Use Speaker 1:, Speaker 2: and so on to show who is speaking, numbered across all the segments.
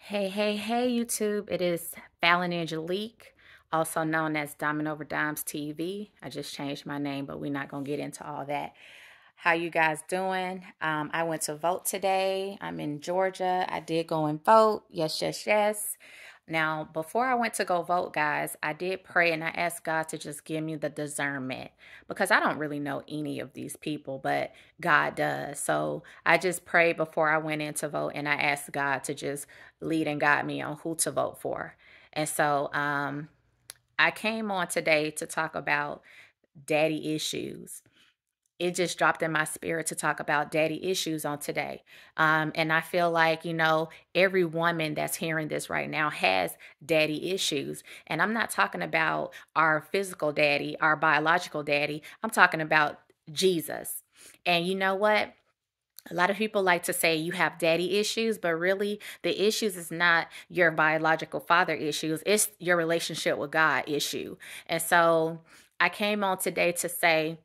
Speaker 1: Hey, YouTube. It is Fallon Angelique, also known as Diamond Over Dimes TV. I just changed my name, but we're not going to get into all that. How you guys doing? I went to vote today. I'm in Georgia. I did go and vote. Yes. Now, before I went to go vote, guys, I did pray and I asked God to just give me the discernment because I don't really know any of these people, but God does. So I just prayed before I went in to vote and I asked God to just lead and guide me on who to vote for. And so I came on today to talk about daddy issues. It just dropped in my spirit to talk about daddy issues on today. And I feel like, every woman that's hearing this right now has daddy issues. And I'm not talking about our physical daddy, our biological daddy. I'm talking about Jesus. And you know what? A lot of people like to say you have daddy issues, but really the issues is not your biological father issues. It's your relationship with God issue. And so I came on today to say,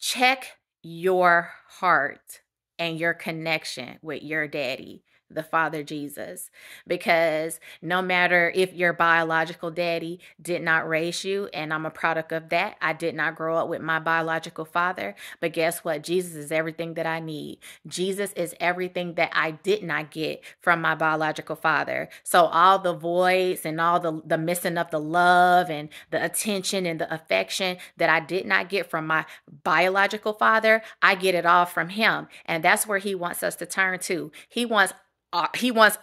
Speaker 1: check your heart and your connection with your daddy, the Father Jesus, because no matter if your biological daddy did not raise you, and I'm a product of that, I did not grow up with my biological father, but guess what? Jesus is everything that I need. Jesus is everything that I did not get from my biological father. So all the voids and all the missing of the love and the attention and the affection that I did not get from my biological father, I get it all from him. And that's where he wants us to turn to. He wants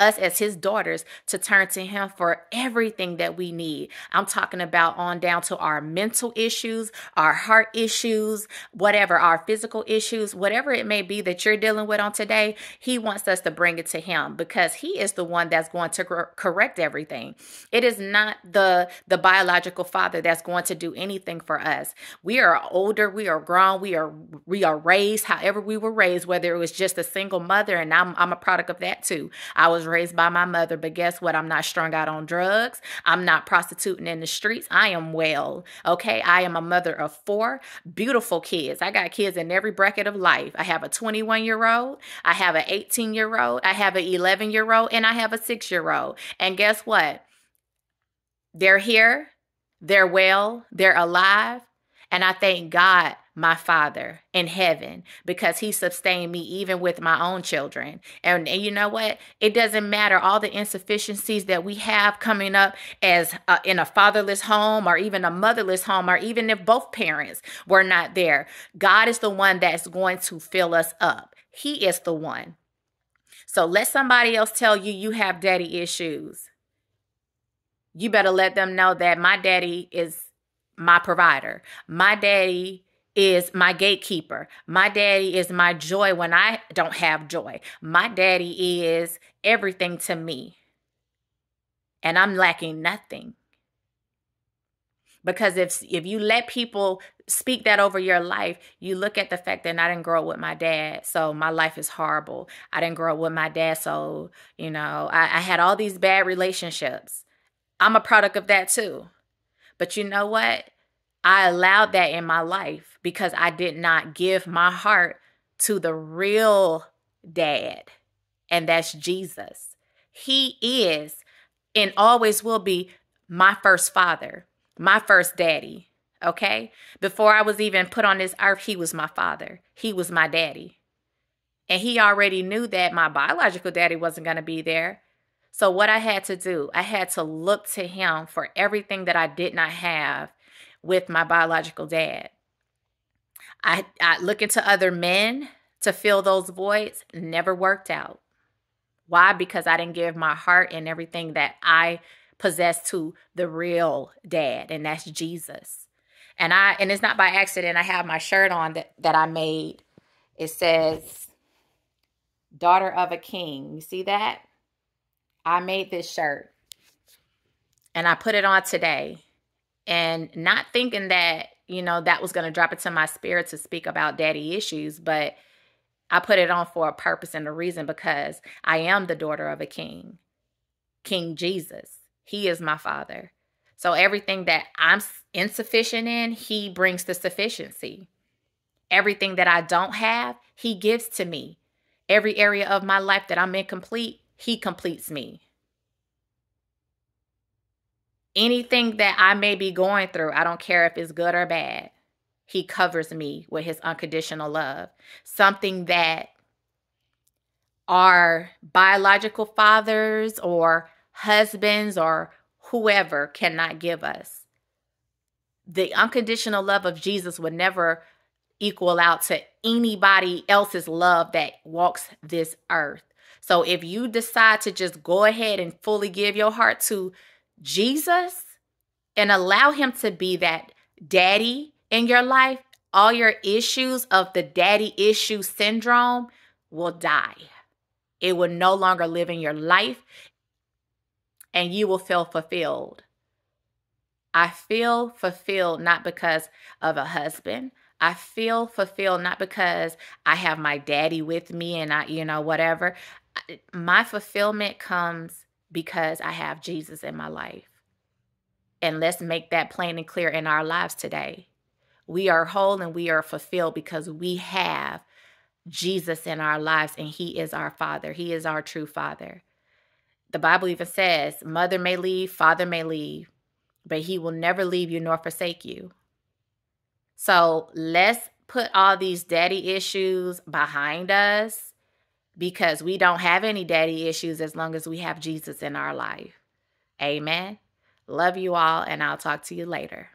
Speaker 1: us as his daughters to turn to him for everything that we need. I'm talking about on down to our mental issues, our heart issues, whatever, our physical issues, whatever it may be that you're dealing with on today. He wants us to bring it to him because he is the one that's going to correct everything. It is not the biological father that's going to do anything for us. We are older, we are grown, we are raised however we were raised, whether it was just a single mother, and I'm a product of that too. I was raised by my mother, but guess what? I'm not strung out on drugs. I'm not prostituting in the streets. I am well, okay? I am a mother of 4 beautiful kids. I got kids in every bracket of life. I have a 21-year-old, I have an 18-year-old, I have an 11-year-old, and I have a 6-year-old. And guess what? They're here, they're well, they're alive, and I thank God, my Father in heaven, because he sustained me even with my own children. And you know what? It doesn't matter all the insufficiencies that we have coming up as in a fatherless home or even a motherless home, or even if both parents were not there. God is the one that's going to fill us up. He is the one. So let somebody else tell you you have daddy issues. You better let them know that my daddy is my provider. My daddy is my gatekeeper. My daddy is my joy when I don't have joy. My daddy is everything to me. And I'm lacking nothing. Because if you let people speak that over your life, you look at the fact that I didn't grow up with my dad, so my life is horrible. I didn't grow up with my dad, so, I had all these bad relationships. I'm a product of that too. But you know what? I allowed that in my life because I did not give my heart to the real dad, and that's Jesus. He is and always will be my first father, my first daddy, okay? Before I was even put on this earth, he was my father. He was my daddy. And he already knew that my biological daddy wasn't going to be there. So what I had to do, I had to look to him for everything that I did not have with my biological dad. I look into other men to fill those voids. Never worked out. Why? Because I didn't give my heart and everything that I possess to the real dad, and that's Jesus. And it's not by accident. I have my shirt on that I made. It says, "Daughter of a King." You see that? I made this shirt and I put it on today, and not thinking that, that was going to drop into my spirit to speak about daddy issues, but I put it on for a purpose and a reason, because I am the daughter of a king, King Jesus. He is my father. So everything that I'm insufficient in, he brings the sufficiency. Everything that I don't have, he gives to me. Every area of my life that I'm incomplete, He completes me. Anything that I may be going through, I don't care if it's good or bad, he covers me with his unconditional love. Something that our biological fathers or husbands or whoever cannot give us. The unconditional love of Jesus would never equal out to anybody else's love that walks this earth. So if you decide to just go ahead and fully give your heart to Jesus and allow him to be that daddy in your life, all your issues of the daddy issue syndrome will die. It will no longer live in your life, and you will feel fulfilled. I feel fulfilled not because of a husband. I feel fulfilled not because I have my daddy with me and whatever. My fulfillment comes because I have Jesus in my life. And let's make that plain and clear in our lives today. We are whole and we are fulfilled because we have Jesus in our lives, and he is our Father. He is our true Father. The Bible even says, mother may leave, father may leave, but he will never leave you nor forsake you. So let's put all these daddy issues behind us, because we don't have any daddy issues as long as we have Jesus in our life. Amen. Love you all, and I'll talk to you later.